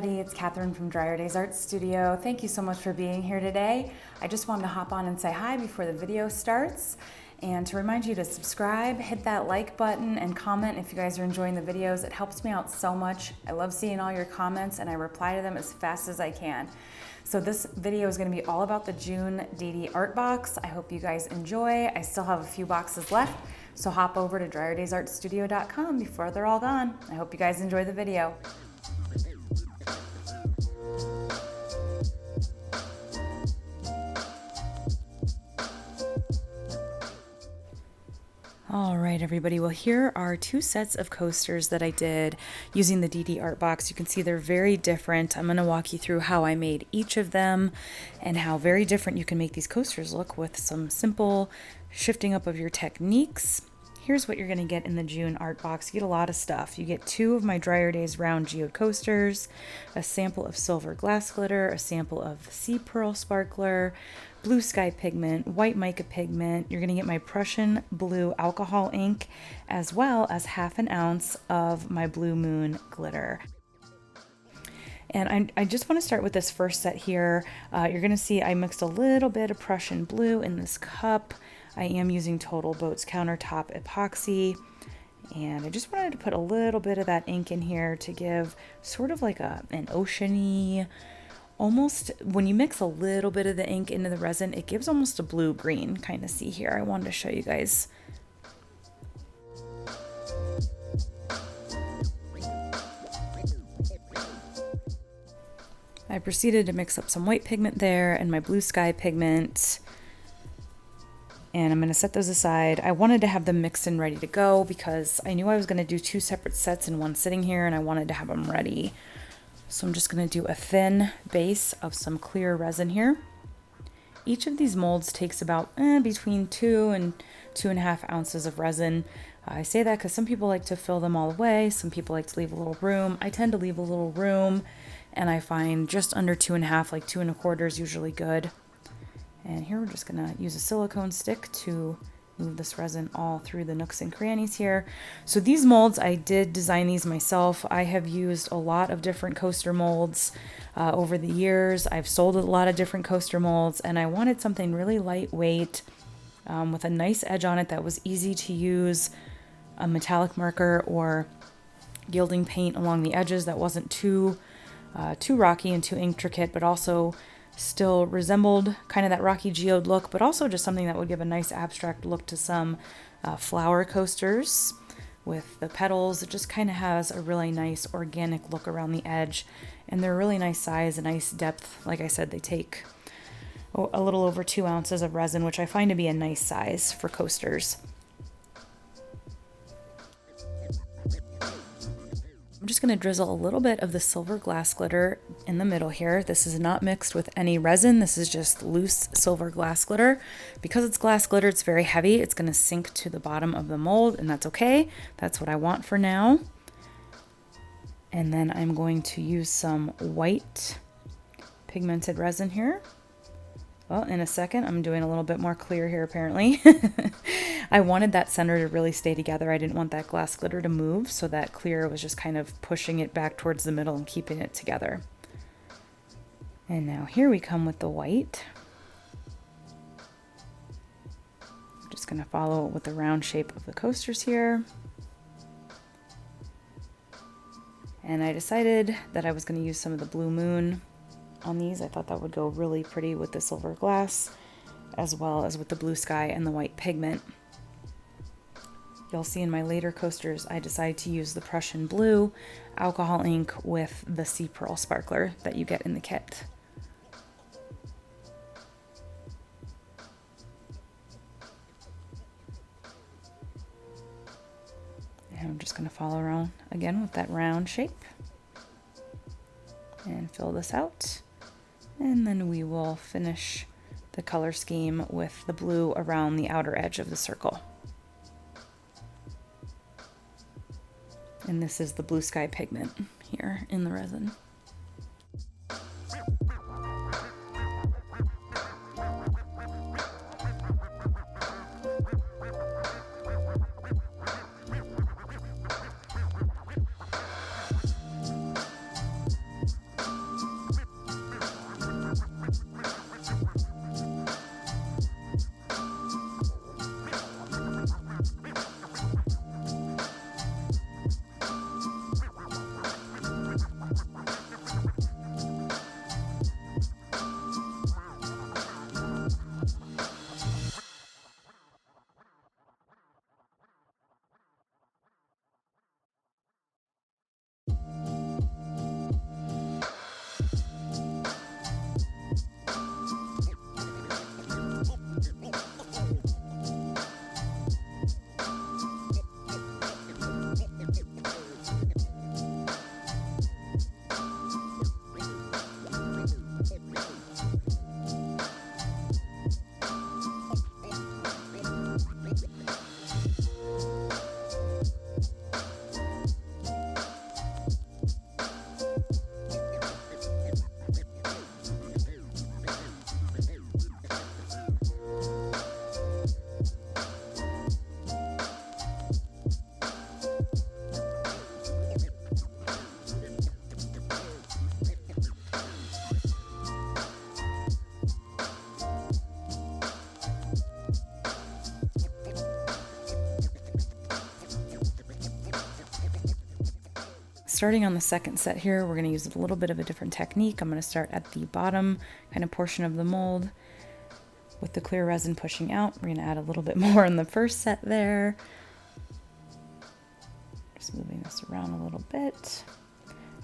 everybody, it's Catherine from DryerDays Art Studio. Thank you so much for being here today. I just wanted to hop on and say hi before the video starts and to remind you to subscribe, hit that like button, and comment if you guys are enjoying the videos. It helps me out so much. I love seeing all your comments and I reply to them as fast as I can. So this video is going to be all about the June DD art box. I hope you guys enjoy. I still have a few boxes left, so hop over to DryerDaysArtStudio.com before they're all gone. I hope you guys enjoy the video. All right, everybody. Well, here are two sets of coasters that I did using the DD art box. You can see they're very different. I'm going to walk you through how I made each of them and how very different you can make these coasters look with some simple shifting up of your techniques. Here's what you're going to get in the June art box. You get a lot of stuff. You get two of my DryerDays round geode coasters, a sample of silver glass glitter, a sample of sea pearl sparkler, blue sky pigment, white mica pigment. You're going to get my Prussian blue alcohol ink, as well as ½ ounce of my blue moon glitter. And I just want to start with this first set here. You're going to see I mixed a little bit of Prussian blue in this cup. I am using Total Boats countertop epoxy, and I just wanted to put a little bit of that ink in here to give sort of like an oceany, almost, when you mix a little bit of the ink into the resin, it gives almost a blue-green kind of see here. I wanted to show you guys. I proceeded to mix up some white pigment there and my blue sky pigment. And I'm going to set those aside. I wanted to have them mixed and ready to go because I knew I was going to do two separate sets in one sitting here, and I wanted to have them ready. So I'm just going to do a thin base of some clear resin here. Each of these molds takes about between 2 and 2.5 ounces of resin. I say that because some people like to fill them all away. Some people like to leave a little room. I tend to leave a little room, and I find just under 2.5, like 2 1/4 is usually good. And here we're just going to use a silicone stick to move this resin all through the nooks and crannies here. So these molds, I did design these myself. I have used a lot of different coaster molds over the years. I've sold a lot of different coaster molds, and I wanted something really lightweight with a nice edge on it that was easy to use, a metallic marker or gilding paint along the edges that wasn't too rocky and too intricate, but also still resembled kind of that rocky geode look, but also just something that would give a nice abstract look to some flower coasters with the petals. It just kind of has a really nice organic look around the edge, and they're a really nice size, a nice depth. Like I said, they take a little over 2 ounces of resin, which I find to be a nice size for coasters. I'm just going to drizzle a little bit of the silver glass glitter in the middle here. This is not mixed with any resin. This is just loose silver glass glitter. Because it's glass glitter, it's very heavy. It's going to sink to the bottom of the mold, and that's okay. That's what I want for now. And then I'm going to use some white pigmented resin here. Well, in a second, I'm doing a little bit more clear here, apparently. I wanted that center to really stay together. I didn't want that glass glitter to move, so that clear was just kind of pushing it back towards the middle and keeping it together. And now here we come with the white. I'm just going to follow it with the round shape of the coasters here. And I decided that I was going to use some of the blue moon on these. I thought that would go really pretty with the silver glass, as well as with the blue sky and the white pigment. You'll see in my later coasters, I decided to use the Prussian blue alcohol ink with the sea pearl sparkler that you get in the kit. And I'm just going to follow around again with that round shape and fill this out. And then we will finish the color scheme with the blue around the outer edge of the circle. And this is the blue sky pigment here in the resin. Starting on the second set here, we're going to use a little bit of a different technique. I'm going to start at the bottom kind of portion of the mold with the clear resin pushing out. We're going to add a little bit more in the first set there. Just moving this around a little bit.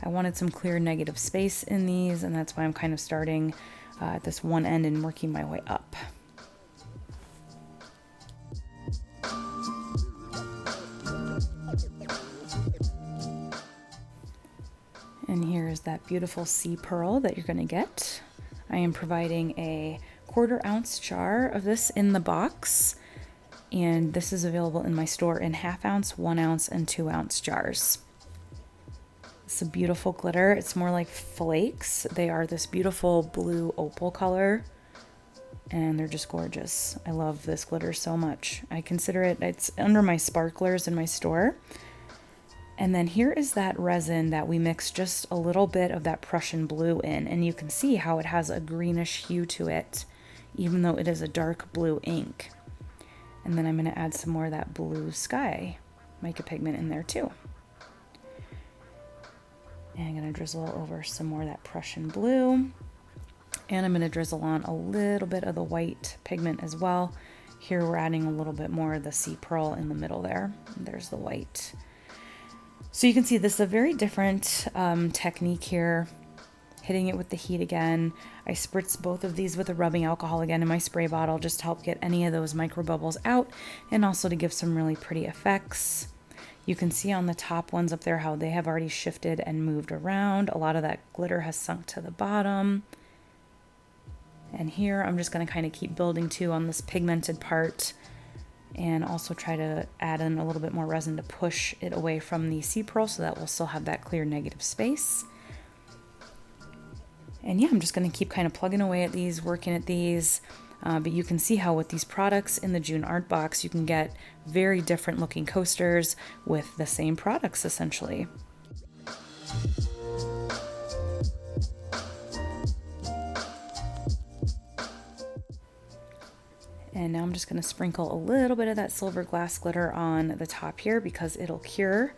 I wanted some clear negative space in these, and that's why I'm kind of starting at this one end and working my way up. And here is that beautiful sea pearl that you're going to get. I am providing a 1/4 ounce jar of this in the box, and this is available in my store in 1/2 ounce, 1 ounce, and 2 ounce jars. It's a beautiful glitter. It's more like flakes. They are this beautiful blue opal color, and they're just gorgeous. I love this glitter so much. I consider it's under my sparklers in my store. And then here is that resin that we mixed just a little bit of that Prussian blue in, and you can see how it has a greenish hue to it, even though it is a dark blue ink. And then I'm going to add some more of that blue sky mica pigment in there too. And I'm going to drizzle over some more of that Prussian blue. And I'm going to drizzle on a little bit of the white pigment as well. Here we're adding a little bit more of the sea pearl in the middle there. And there's the white. So you can see this is a very different technique here. Hitting it with the heat again. I spritz both of these with a rubbing alcohol again in my spray bottle just to help get any of those micro bubbles out, and also to give some really pretty effects. You can see on the top ones up there how they have already shifted and moved around. A lot of that glitter has sunk to the bottom. And here I'm just going to kind of keep building too on this pigmented part, and also try to add in a little bit more resin to push it away from the sea pearl so that we'll still have that clear negative space. And yeah, I'm just going to keep kind of plugging away at these, working at these. But you can see how with these products in the June Art Box, you can get very different looking coasters with the same products essentially. And now I'm just going to sprinkle a little bit of that silver glass glitter on the top here because it'll cure.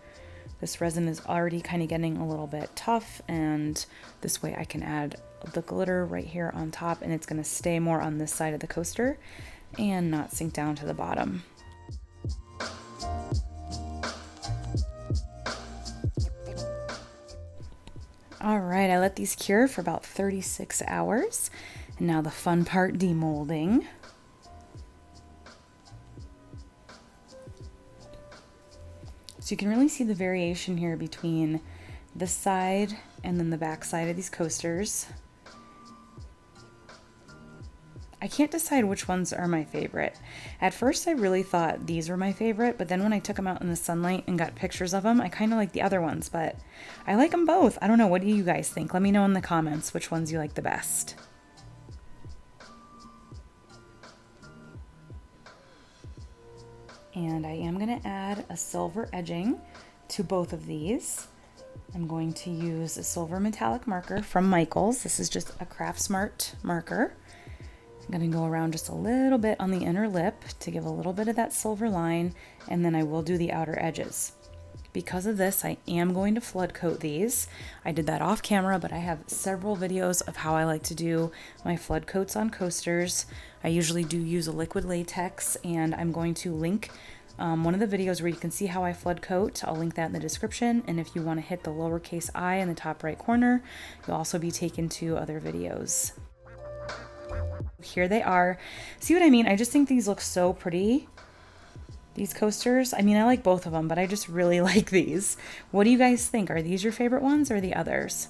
This resin is already kind of getting a little bit tough, and this way I can add the glitter right here on top, and it's going to stay more on this side of the coaster and not sink down to the bottom. All right, I let these cure for about 36 hours. And now the fun part, demolding. So you can really see the variation here between this side and then the back side of these coasters. I can't decide which ones are my favorite. At first I really thought these were my favorite, but then when I took them out in the sunlight and got pictures of them, I kind of like the other ones, but I like them both. I don't know, what do you guys think? Let me know in the comments which ones you like the best. And I am going to add a silver edging to both of these. I'm going to use a silver metallic marker from Michaels. This is just a Craft Smart marker. I'm going to go around just a little bit on the inner lip to give a little bit of that silver line, and then I will do the outer edges. Because of this, I am going to flood coat these. I did that off camera, but I have several videos of how I like to do my flood coats on coasters. I usually do use a liquid latex, and I'm going to link one of the videos where you can see how I flood coat. I'll link that in the description, and if you want to hit the lowercase I in the top right corner, you'll also be taken to other videos. Here they are. See what I mean? I just think these look so pretty. These coasters, I mean, I like both of them, but I just really like these. What do you guys think? Are these your favorite ones or the others?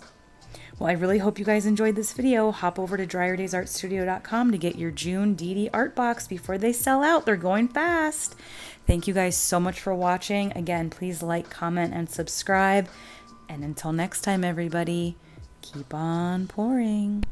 Well, I really hope you guys enjoyed this video. Hop over to DryerDaysArtStudio.com to get your June DD Art Box before they sell out. They're going fast. Thank you guys so much for watching. Again, please like, comment, and subscribe. And until next time, everybody, keep on pouring.